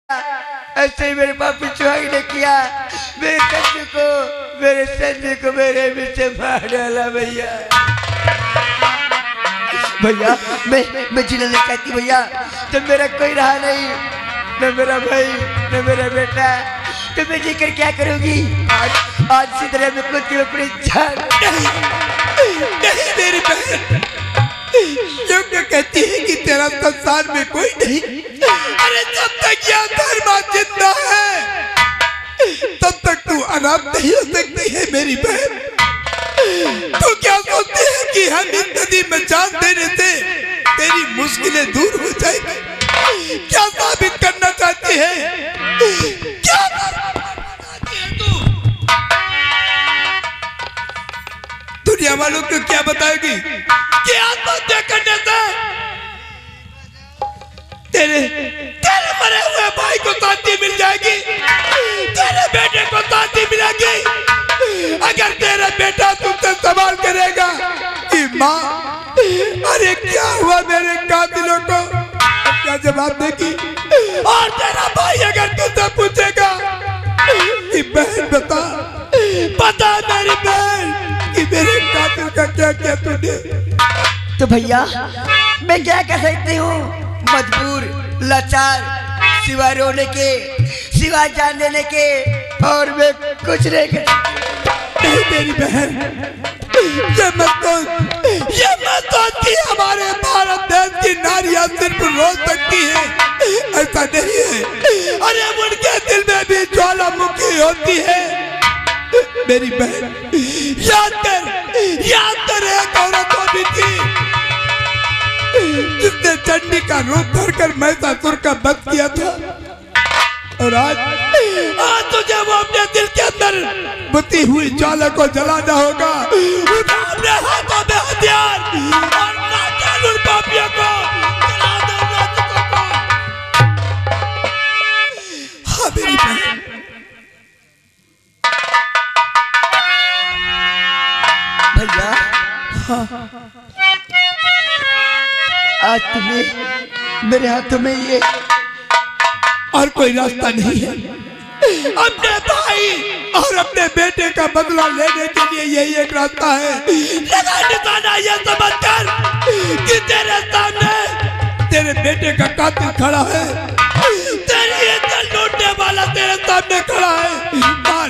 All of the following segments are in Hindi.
ऐसे ही मेरे पापी चुहाई ने किया, मेरे संजू को मेरे पीछे मार डाला भैया। भैया मैं जीने नहीं कहती भैया, तो मेरा कोई रहा नहीं, न मेरा भाई न मेरा बेटा, तो मैं जीकर क्या करूंगी? आज इसी तरह मैं खुद की अपनी जान नहीं मेरी बहन, क्यों कहती है कि तेरा संसार में कोई नहीं? अरे जब तक यह धर्मा जिंदा है तब तक तू अनाथ नहीं हो सकती है मेरी बहन। तू क्या सोचती है कि हम इस नदी में जान देने से तेरी मुश्किलें दूर हो जाएगी? क्या साबित करना चाहती है? क्या चाहती है तू? दुनिया वालों को क्या बताएगी कि आत्महत्या करने से तेरे मरे हुए भाई को शांति मिल जाएगी, तेरे बेटे को शांति मिलेगी। अगर तेरा बेटा तुमसे सवाल करेगा कि माँ अरे क्या हुआ मेरे कातिलों को, क्या जवाब देगी? और तेरा भाई अगर तुमसे पूछेगा कि बहन बता मेरी बहन कि मेरे कातिल का क्या क्या तूने, तो भैया मैं क्या कह सकती हूँ? मजबूर, लाचार, सिवा रोने के, सिवा जान देने के, और मैं कुछ नहीं कर सकती। नहीं मेरी बहन, ये मत सोच कि हमारे भारत देश की नारियां सिर्फ रो सकती है, ऐसा नहीं है। अरे उनके दिल में भी ज्वालामुखी होती है मेरी बहन। याद कर एक औरत होती थी जिसने चंडी का रूप धरकर महिषासुर का वध किया था, और आज तुझे वो अपने दिल के अंदर बुती हुई ज्वाला को जलाना होगा। उठा अपने हाथों में हथियार और नाचन उन पापियों को जला दो, नाचकों को। हाँ मेरी बहन, भैया आज तुम्हें मेरे हाथों में ये और कोई रास्ता नहीं है। अपने भाई और अपने बेटे का बदला लेने के लिए यही एक रास्ता है। लगा निशाना ये समझकर कि तेरे सामने तेरे बेटे का कातिल खड़ा है, तेरी इज्जत लूटने वाला तेरे सामने खड़ा है। मार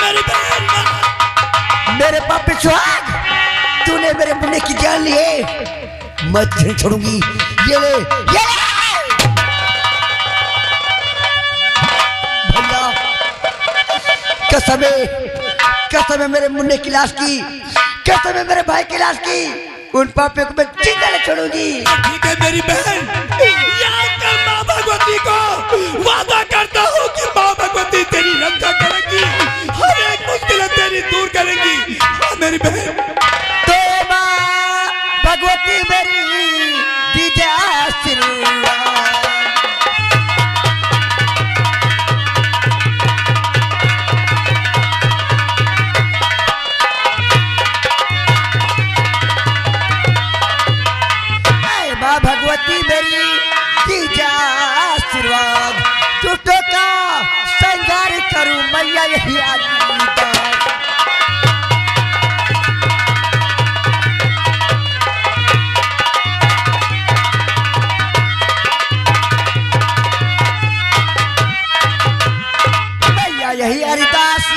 मेरी बहन, मार। मेरे पापी सुहाग, तूने मेरे मुन्ने की जान ली है, मैं तुझे छोड़ूंगी। ये ले भैया, कसम है मेरे मुन्ने की लाश की, कसम है मेरे भाई की लाश की, उन पापियों को मैं जिंदा नहीं छोड़ूंगी। ठीक है मेरी बहन, याद कर माँ भगवती को, वादा करता हूँ कि माँ भगवती तेरी रक्षा करेगी, हर एक मुश्किल तेरी दूर करेगी। हाँ मेरी बहन, तो माँ भगवती मेरी दीजिए आशीर्वाद। माँ भगवती मेरी दीजिए आशीर्वाद, झूठों का संहार करूं मैया यही आशीर्वाद। यही हरिदास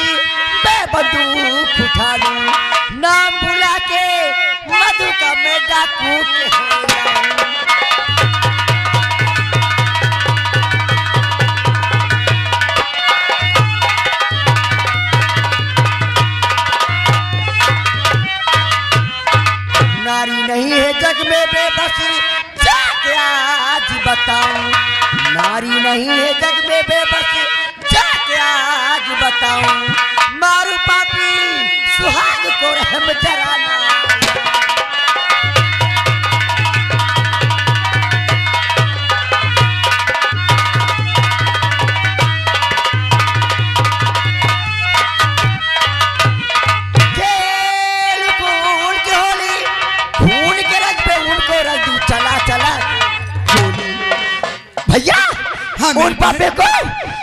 मैं बंदूक उठा लूं, नाम बुला के मधु का मैं डाकू नारी नहीं है जग में बेबस, जाके आज बताऊं। नारी नहीं है जग में बेबस, जाके आज बताऊं। मारू पापी सुहाग को रहम जराना। खेल खून की होली, खून के रंग पे उनको रंग दूं, चला चला भैया। हाँ उन पापे को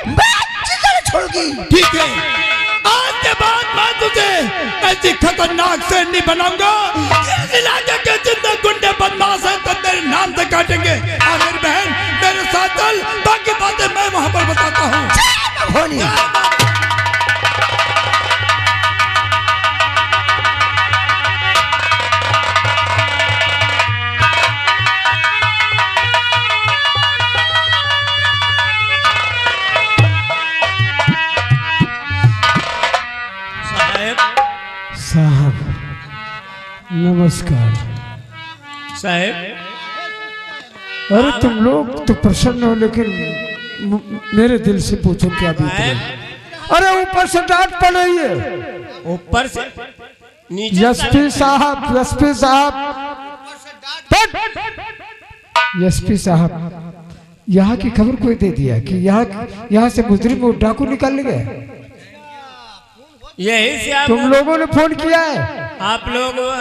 मैं जिंदा छोड़ूंगी। ठीक है, आज के बाद मैं तुझे ऐसी खतरनाक शेरनी बनाऊंगा कि इस इलाके के जितने गुंडे बदमाश हैं तो तेरे नाम से काटेंगे। और मेरी बहन मेरे साथ चल, बाकी बातें मैं वहां पर बताता हूँ। होनी साहब नमस्कार। साहब, अरे तुम लोग तो प्रसन्न हो, लेकिन मेरे दिल से पूछो क्या बीत रहा है। अरे ऊपर से डांट पड़ रही है। ऊपर से नीचे। एसपी साहब, एसपी साहब, एसपी साहब, यहाँ की खबर कोई दे दिया कि यहाँ से मुजरिम और डाकू निकाल गए। यही से आप तुम लोगों ने फोन किया है। आप लोगों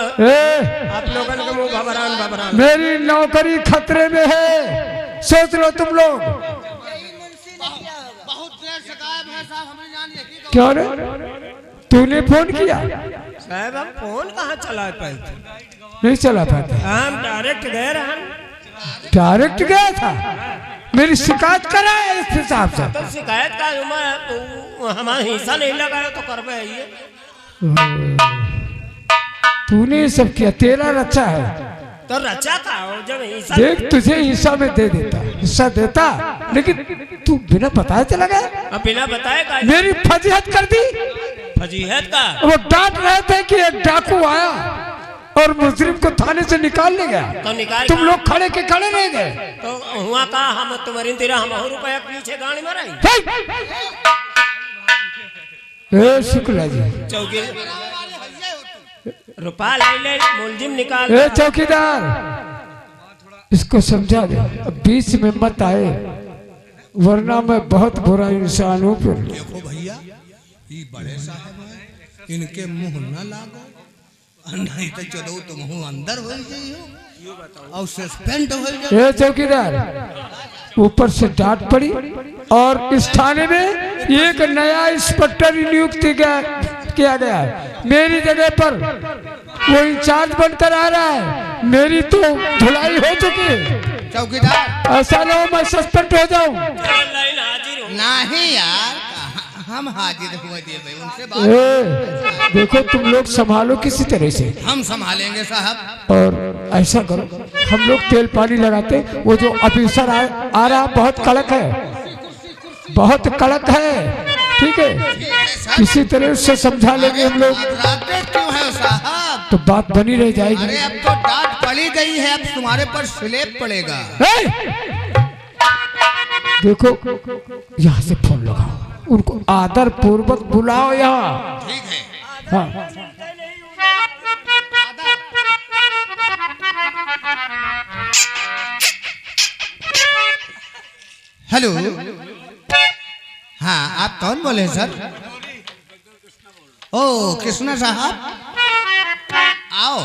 के मुंह भबरान मेरी नौकरी खतरे में है, सोच लो तुम लोग। क्या रे, तूने फोन किया? साहब, हम फोन कहाँ चला पाए थे? नहीं चला पाता। हम डायरेक्ट गए रहे। डायरेक्ट गया था? मेरी शिकायत करा है इस हिसाब से। तो शिकायत का हमारा हिस्सा नहीं लगाया तो कर पाइए। तूने ये सब किया, तेरा रचा है तो रचा था जब हिस्सा। देख, तुझे हिस्सा में दे देता, हिस्सा देता, लेकिन तू बिना बताए चला गया। अब बिना बताए का मेरी फजीहत कर दी। फजीहत का वो डांट रहे थे कि एक डाकू आया और मुजरिम को थाने से निकाल ले गया। तो निकाल, तुम लोग खड़े के खड़े रह गए। तो हुआ का हम तुम्हारी तेरा हम रुपया पीछे गाड़ी में रही। ए शुक्ला जी, चौकी रुपया ले ले, मुलजिम निकाल। ए चौकीदार, इसको समझा दे, अब बीच में मत आए, वरना मैं बहुत बुरा इंसान हूँ। फिर देखो भैया, ये बड़े साहब हैं, इनके मुंह न लागो, नहीं तो चलो तुम अंदर हो जाइयो और सस्पेंड हो जाओ। ए चौकीदार, ऊपर से डांट पड़ी और इस थाने में एक नया इंस्पेक्टर नियुक्त किया गया है। मेरी जगह पर वो इंचार्ज बनकर आ रहा है। मेरी तो धुलाई हो चुकी है। चौकीदार, ऐसा ना हो मैं सस्पेंड हो जाऊं। नहीं यार, हम हाजिर हुए थे भाई, उनसे बात। देखो तुम लोग संभालो किसी तरह से। हम संभालेंगे साहब। और ऐसा करो, हम लोग तेल पानी लगाते, वो जो ऑफिसर आ रहा बहुत कड़क है, बहुत कड़क है, ठीक है, किसी तरह उससे समझा लेंगे हम लोग। क्यों है साहब? तो बात बनी रह जाएगी। अरे अब तो डांट पड़ी गई है, अब तुम्हारे पर स्लेब पड़ेगा। देखो, यहाँ से फोन लगाओ, उनको आदर पूर्वक बुलाओ यहाँ। ठीक है। हाँ, हेलो, हाँ आप कौन बोले सर? ओ कृष्णा साहब, आओ।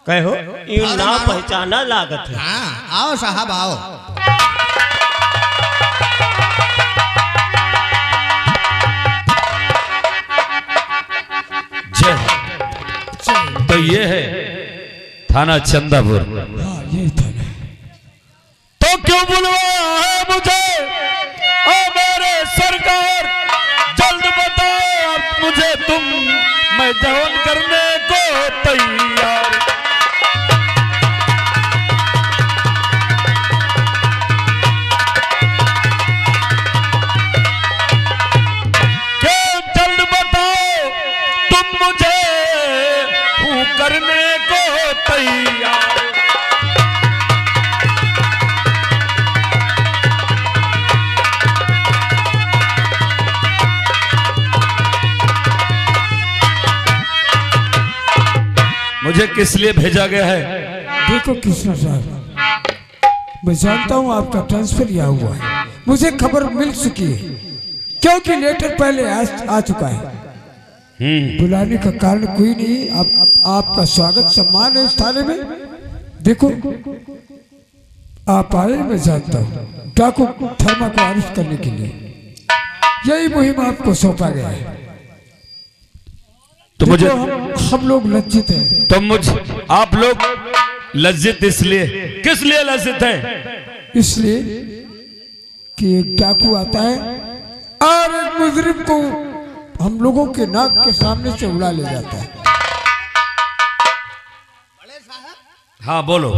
कहो, ये नाम पहचाना लागत है। हाँ आओ साहब आओ। तो ये है थाना चंदापुर। ये थाना। तो क्यों बुलवाया है मुझे ओ मेरे सरकार, जल्द बताओ मुझे तुम, मैं जवान करने को तैयार। क्यों जल्द बताओ तुम मुझे, हूँ करने को तैयार। मुझे किस लिए भेजा गया है? देखो कृष्णा साहब, मैं जानता हूँ आपका ट्रांसफर यहाँ हुआ है, मुझे खबर मिल चुकी है, क्योंकि लेटर पहले आ चुका है। बुलाने का कारण कोई नहीं, आपका स्वागत सम्मान है इस थाने में। देखो आप आए, मैं जानता हूँ डाकू धर्मा को अरेस्ट करने के लिए यही मुहिम आपको सौंपा गया है। तो मुझे हम लोग लज्जित हैं। तो आप लोग लज्जित इसलिए, किस लिए लज्जित हैं? इसलिए कि एक डाकू आता है और एक मुजरिम को हम लोगों के नाक के सामने से उड़ा ले जाता है। हाँ बोलो,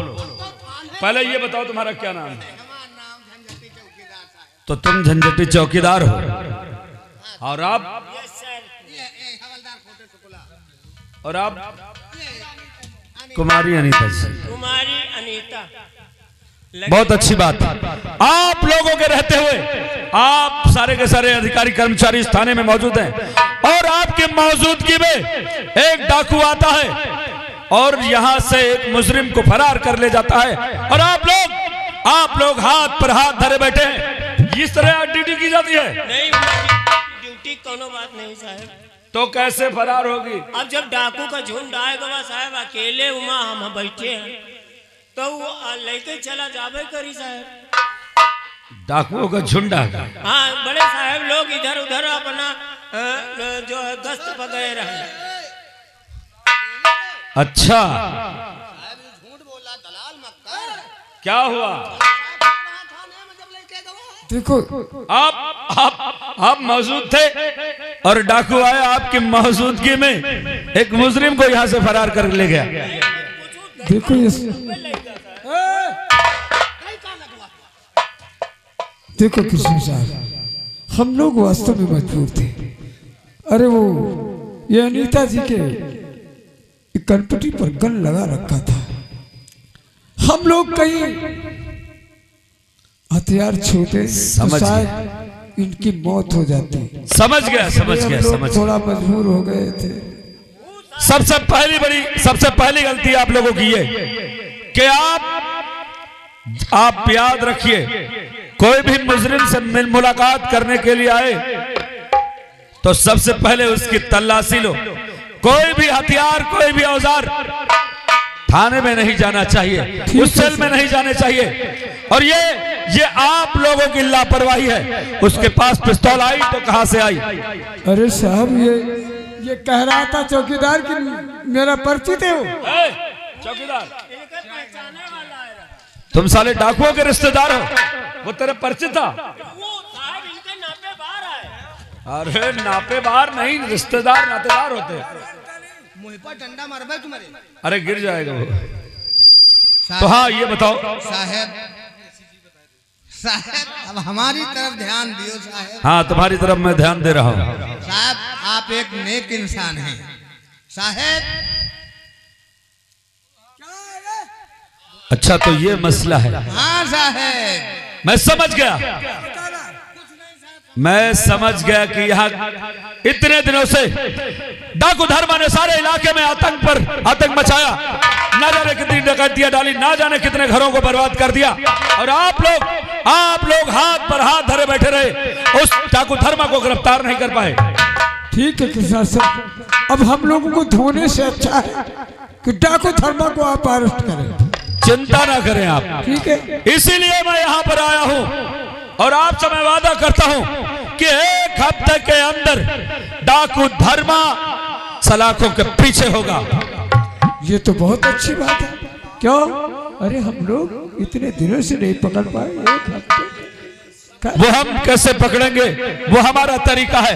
पहले ये बताओ तुम्हारा क्या नाम है? तो तुम झंझटी चौकीदार हो और आप कुमारी अनीता जी। कुमारी अनीता, बहुत अच्छी बात। आप लोगों के रहते हुए आप सारे के सारे अधिकारी कर्मचारी इस थाने में मौजूद हैं और आपकी मौजूदगी में एक डाकू आता है और यहां से एक मुजरिम को फरार कर ले जाता है और आप लोग हाथ पर हाथ धरे बैठे हैं। इस तरह ड्यूटी की जाती है? नहीं, ड्यूटी कोनो बात नहीं साहब। तो कैसे फरार होगी? अब जब डाकू का झुंड आएगा साहब, अकेले उमा हम बैठे हैं तो वो लेके चला जावे करी साहब। डाकुओं का झुंड आ गया? हाँ, बड़े साहब लोग इधर उधर अपना जो है गश्त पर गए रहे। अच्छा, क्या हुआ? देखो, आप मौजूद थे और डाकू आया आपकी मौजूदगी में, एक मुजरिम को यहां से फरार कर ले गया। देखो देखो कृष्ण साहब, हम लोग वास्तव में मजबूर थे। अरे वो ये अनीता जी के कनपटी पर गन लगा रखा था। हम लोग कहीं हथियार छूते तो शायद इनकी मौत हो जाती। समझ गया। थोड़ा मजबूर हो गए थे। सबसे पहली गलती आप लोगों की है कि आप याद रखिए, कोई भी मुजरिम से मुलाकात करने के लिए आए तो सबसे पहले उसकी तलाशी लो। कोई भी हथियार, कोई भी औजार थाने में नहीं जाना चाहिए, उस सेल में नहीं जाने चाहिए। और ये आप लोगों की लापरवाही है। उसके पास पिस्तौल आई तो कहां से आई? अरे साहब, ये कह रहा था चौकीदार कि मेरा परिचित है वो। चौकीदार, तुम साले डाकुओं के रिश्तेदार हो, वो तेरे परिचित था? अरे नापे बार नहीं, रिश्तेदार नातेदार होते। मुझ पर डंडा मारबे तुम्हारे। अरे गिर जाएगा वो। तो हाँ, ये बताओ साहब, अब हमारी तरफ ध्यान दियो साहब। हाँ, तुम्हारी तरफ मैं ध्यान दे रहा हूँ। साहब, आप एक नेक इंसान हैं साहब। अच्छा, तो ये मसला है। हाँ साहब, मैं समझ गया कि यहाँ इतने दिनों से डाकू धर्मा ने सारे इलाके में आतंक मचाया। ना जाने कितनी डकैतियां डाली, ना जाने कितने घरों को बर्बाद कर दिया और आप लोग हाथ पर हाथ धरे बैठे रहे, उस डाकू धर्मा को गिरफ्तार नहीं कर पाए। ठीक है कृष्णा सर, अब हम लोगों को धोने से अच्छा है कि डाकू धर्मा को आप अरेस्ट करें। चिंता ना करें आप, ठीक है? इसीलिए मैं यहाँ पर आया हूँ और आपसे मैं वादा करता हूँ कि एक हफ्ते के अंदर डाकू धर्मा सलाखों के पीछे होगा। ये तो बहुत अच्छी बात है। क्यों? अरे हम लोग इतने दिनों से नहीं पकड़ पाए, एक हफ्ते। वो हम कैसे पकड़ेंगे? वो हमारा तरीका है,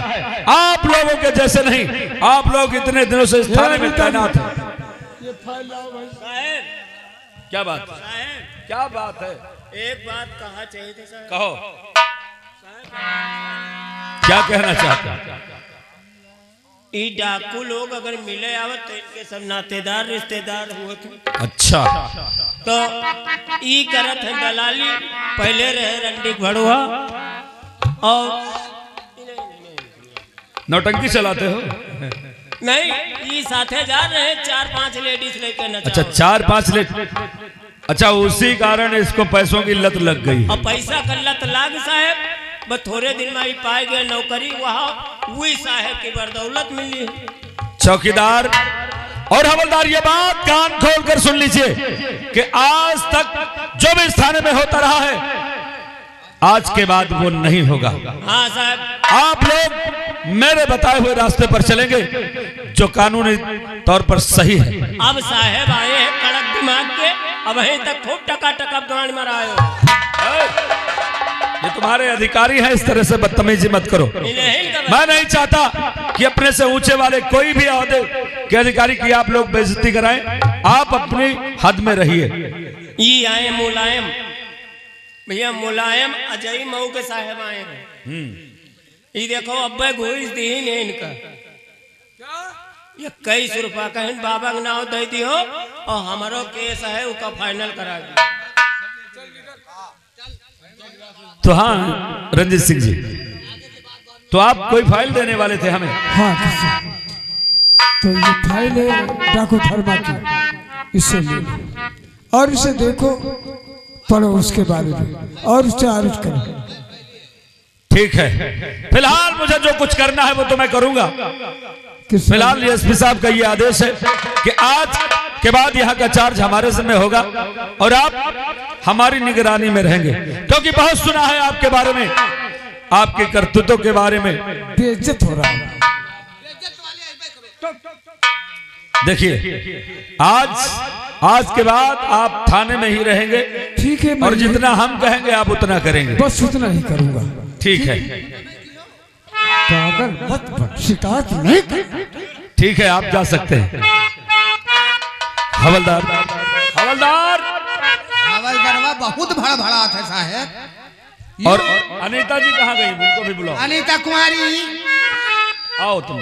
आप लोगों के जैसे नहीं। आप लोग इतने दिनों से इस थाने में तैनात हैं। क्या बात है? एक बात कहा चाहिए था साहब। कहो, क्या कहना चाहते हैं? ये डाकू लोग अगर मिले आवत तो इनके सब नातेदार रिश्तेदार हुए थे। अच्छा, तो ये करत है दलाली, पहले रहे रंडी भड़ुआ और नौटंकी चलाते हो? नहीं, ये साथे जा रहे 4-5 लेडीज लेके नचा। अच्छा, 4-5 अच्छा, उसी कारण इसको पैसों की लत लग गई। और पैसा का लत लाग साहब, बस थोड़े दिन में ही पाए गए नौकरी, वहाँ वही साहब की बदौलत मिली। चौकीदार, और हवलदार ये बात कान खोलकर सुन लीजिए कि आज तक जो भी इस थाने में होता रहा है, आज के बाद वो नहीं होगा। हाँ साहब, आप लोग मेरे बताए हुए रास्ते पर चलेंगे जो कानूनी तौर पर सही है। अब साहब आए हैं कड़क दिमाग के, अब वहीं तक खूब टका गांड में आए हो। ये तुम्हारे अधिकारी हैं, इस तरह से बदतमीजी मत करो। मैं नहीं चाहता कि अपने से ऊंचे वाले कोई भी ओहदे के अधिकारी की आप लोग बेइज्जती कराएं। आप अपनी हद में रहिए। ये आए मुलायम भैया, मुलायम अजय मऊ के साहब आए हैं। ये देखो अब्बे घुस दी ने इनका 21 रुपया का बाबा के नाव दे दी हो और हमारो केस है उसका फाइनल करा दी। तो हाँ रंजीत सिंह जी, तो आप कोई फाइल देने वाले थे हमें? हाँ तो ये फाइल है डाकू धर्मा की, इससे ले लो और इसे देखो, पढ़ो उसके बारे में और उससे आरोप करो। ठीक है, फिलहाल मुझे जो कुछ करना है वो तो मैं करूंगा। फिलहाल एसपी साहब का ये आदेश है कि आज के बाद यहाँ का चार्ज हमारे जिम्मे होगा और आप हमारी निगरानी में रहेंगे, क्योंकि बहुत सुना है आपके बारे में, आपके करतूतों के बारे में। बेइज्जत हो रहा है। देखिए आज के बाद आप थाने में ही रहेंगे। ठीक है, और जितना हम कहेंगे आप उतना करेंगे। बस उतना ही करूंगा। ठीक है, पागल मत बन, शिकायत नहीं कर। ठीक है, आप जा सकते हैं। हवलदार हवलदारवा बहुत भड़ा थे साहब। और अनीता जी कहाँ गई? उनको भी बुलाओ। अनीता कुमारी आओ तुम।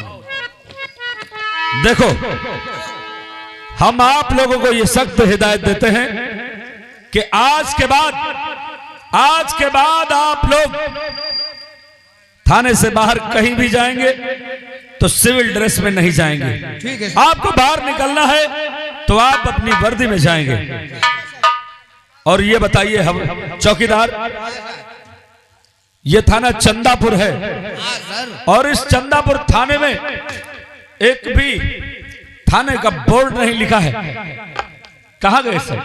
देखो, हम आप लोगों को ये सख्त हिदायत देते हैं कि आज के बाद आप लोग थाने से बाहर कहीं भी जाएंगे तो सिविल ड्रेस में नहीं जाएंगे। ठीक है। आपको बाहर निकलना है तो आप अपनी वर्दी में जाएंगे। और ये बताइए हम चौकीदार, ये थाना चंदापुर है और इस चंदापुर थाने में एक भी थाने का बोर्ड नहीं लिखा है। कहाँ गए सर?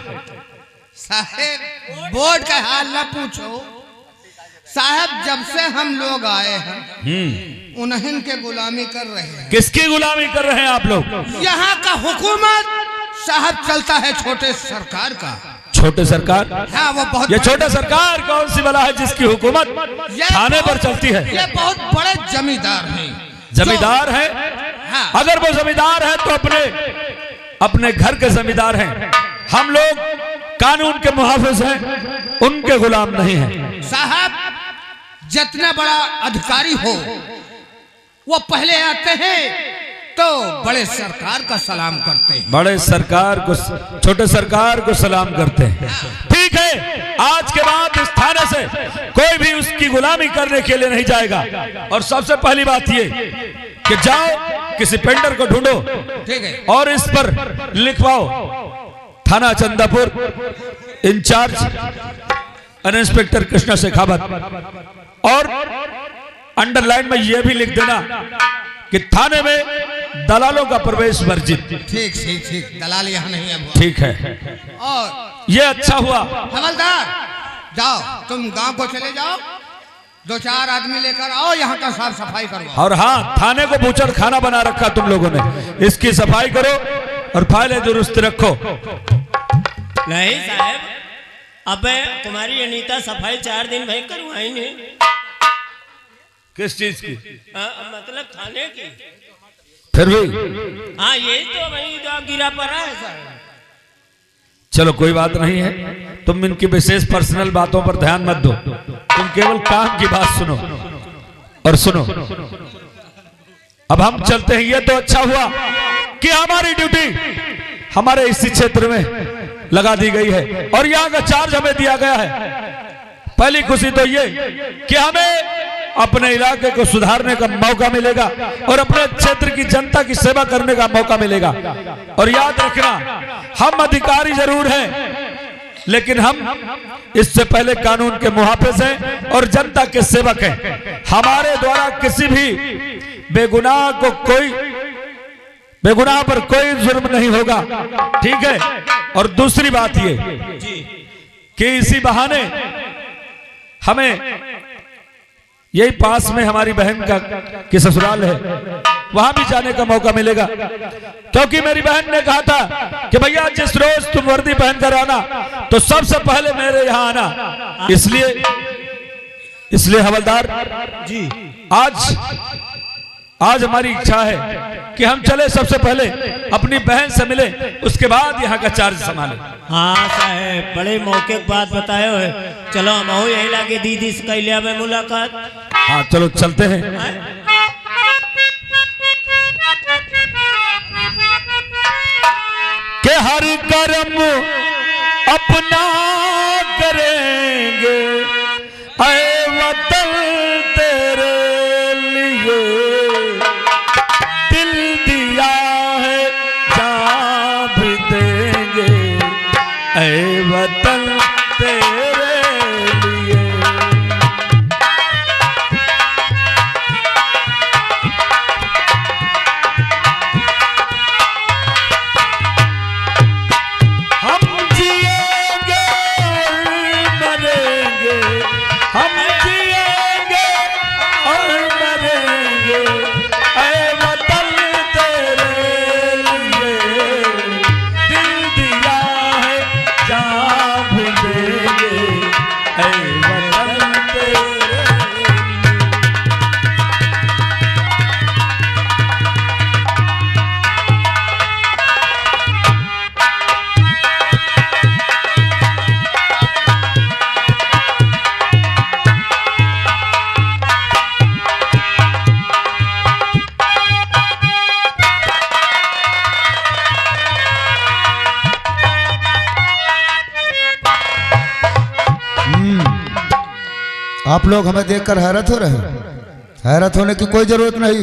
साहब बोर्ड का हाल ना पूछो साहब, जब से हम लोग आए हैं उन्हीं के गुलामी कर रहे हैं। किसकी गुलामी कर रहे हैं आप लोग? यहाँ का हुकूमत साहब चलता है छोटे सरकार का। छोटे सरकार? हाँ, वो बहुत ये छोटे सरकार कौन सी बला है जिसकी हुकूमत थाने पर चलती है? ये बहुत बड़े जमींदार हैं। जमींदार है? हाँ। अगर वो जमींदार है तो अपने घर के जमींदार हैं। हम लोग कानून के मुहाफिज हैं, उनके गुलाम नहीं हैं। साहब जितना बड़ा अधिकारी हो वो पहले आते हैं तो बड़े सरकार का सलाम करते हैं। बड़े सरकार को छोटे सरकार को सलाम करते हैं। ठीक है, आज के बाद इस थाने से कोई भी उसकी गुलामी करने के लिए नहीं जाएगा। और सबसे पहली बात ये कि जाओ किसी पेंटर को ढूंढो, ठीक है, और इस पर लिखवाओ थाना चंदापुर इंचार्ज इंस्पेक्टर कृष्णा शेखावत। और अंडरलाइन में यह भी लिख देना कि थाने में दलालों का प्रवेश वर्जित। ठीक ठीक ठीक, दलाल यहाँ नहीं है। ठीक है, और ये अच्छा हुआ। हवलदार जाओ, तुम गांव को चले जाओ, 2-4 आदमी लेकर आओ, यहाँ का साफ सफाई करवाओ। और हाँ, थाने को बूचड़ खाना बना रखा तुम लोगों ने, इसकी सफाई करो और फाइलें दुरुस्त रखो। नहीं साहब, अबे कुमारी अनीता सफाई 4 दिन भाई करवाई नहीं। किस चीज की? मतलब थाने की। फिर भी हाँ, यही तो वही जो गिरा पड़ा है साहब। चलो कोई बात नहीं है, तुम इनकी विशेष पर्सनल बातों पर ध्यान मत दो, तुम केवल काम की बात सुनो। और सुनो, अब हम चलते हैं। ये तो अच्छा हुआ कि हमारी ड्यूटी हमारे इसी क्षेत्र में लगा दी गई है और यहाँ का चार्ज हमें दिया गया है। पहली खुशी तो ये कि हमें अपने इलाके को सुधारने का मौका मिलेगा और अपने क्षेत्र की जनता की सेवा करने का मौका मिलेगा। और याद रखना, हम अधिकारी जरूर हैं, लेकिन हम इससे पहले कानून के मुहाफिज हैं और जनता के सेवक हैं। हमारे द्वारा किसी भी बेगुनाह को कोई बेगुनाह पर कोई जुर्म नहीं होगा, ठीक है। और दूसरी बात ये कि इसी बहाने हमें यही पास में हमारी बहन का की ससुराल है, वहां भी जाने का मौका मिलेगा, क्योंकि मेरी बहन ने कहा था कि भैया जिस रोज तुम वर्दी पहन कर आना तो सबसे पहले मेरे यहाँ आना। इसलिए हवलदार जी आज हमारी इच्छा है कि हम चले, सबसे पहले अपनी बहन से मिले, उसके बाद यहाँ का चार्ज संभाले। हाँ साहब, बड़े मौके की बात बताए हुए। चलो हम हो यही लागे दीदी से कह लिया में मुलाकात। हाँ चलो चलते हैं। के हर कर्म अपना करेंगे ऐ वतन तेरे लिए, दिल दिया है जान भी देंगे ऐ वतन तेरे लिए। हम जिएंगे और मरेंगे, हम जिएंगे और मरेंगे ऐ वतन तेरे लिए, दिल दिया है जान भी देंगे ऐ वतन तेरे लिए। आप लोग हमें देखकर हैरत हो रहे हैं? हैरत होने की कोई जरूरत नहीं।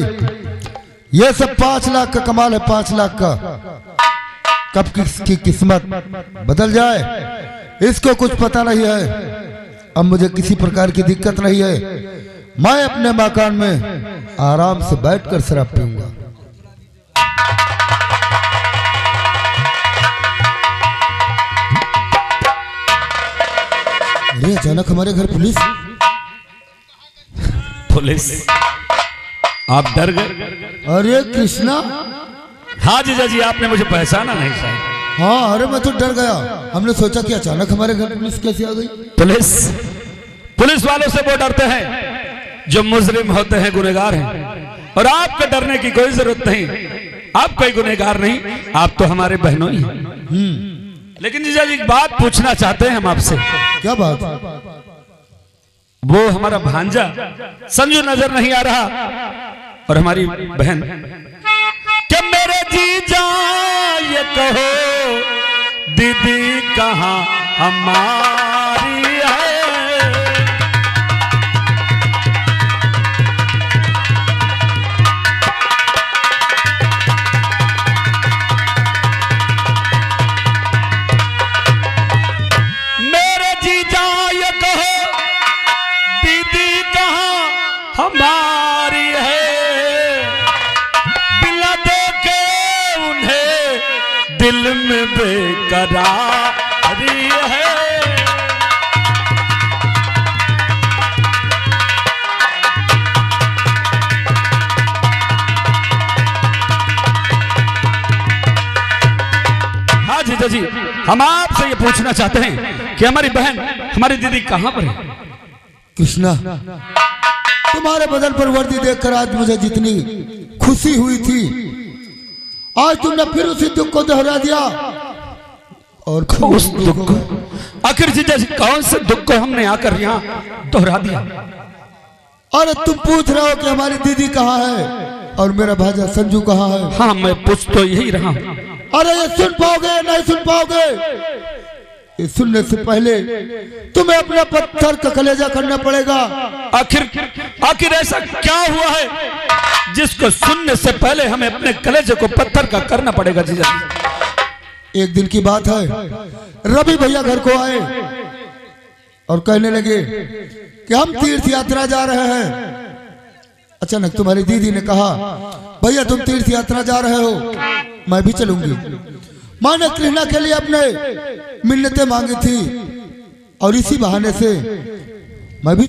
ये सब 5 लाख का कमाल है, 5 लाख का। कब किसकी किस्मत बदल जाए इसको कुछ पता नहीं है। अब मुझे किसी प्रकार की दिक्कत नहीं है, मैं अपने मकान में आराम से बैठकर शराब पीऊंगा। अरे अचानक हमारे घर पुलिस। पुलिस? आप डर गए? अरे कृष्णा। हाँ जीजा जी, आपने मुझे पहचाना नहीं शायद। हाँ, अरे मैं तो डर गया। हमने सोचा कि अचानक हमारे घर पुलिस कैसे आ गई। पुलिस वालों से वो डरते हैं जो मुजरिम होते हैं, गुनहगार हैं। और आपको डरने की कोई जरूरत नहीं, आप कोई गुनहगार नहीं, आप तो हमारे बहनों ही हैं। लेकिन जीजा जी बात पूछना चाहते हैं हम आपसे। क्या बात? वो हमारा भांजा संजू नजर नहीं आ रहा, और हमारी बहन। क्या मेरे जीजा ये कहो दीदी कहाँ हमारी है? मेरे जीजा ये कहो दीदी कहाँ हमारी है? बिना देखे उन्हें दिल में बेकरारी है। हाँ जीजा जी, हम आपसे ये पूछना चाहते हैं कि हमारी बहन, हमारी दीदी कहाँ पर है? कृष्णा, तुम्हारे बदन पर वर्दी देखकर आज मुझे जितनी खुशी हुई थी, आज तुमने फिर उसी दुख को दोहरा दिया। और उस दुख को, आखिर जीजा जी कौन से दुख को हमने आकर यहाँ दोहरा दिया? अरे तुम पूछ रहे हो कि हमारी दीदी कहाँ है और मेरा भाजा संजू कहाँ है। हाँ, मैं पूछ तो यही रहा हूँ। अरे ये सुन पाओगे नहीं सुन पाओगे? ये सुनने से पहले तुम्हें अपना पत्थर का कलेजा करना पड़ेगा। आखिर ऐसा क्या हुआ है जिसको सुनने से पहले हमें अपने कलेजे को पत्थर का करना पड़ेगा? जीजा, एक दिन की बात है, रवि भैया घर को आए और कहने लगे कि हम तीर्थ यात्रा जा रहे हैं अचानक तुम्हारी दीदी ने कहा भैया तुम तीर्थ यात्रा जा रहे हो, मैं भी चलूंगी। माँ ने कृष्णा के लिए अपने मिन्नतें मांगी थी और इसी बहाने से मैं भी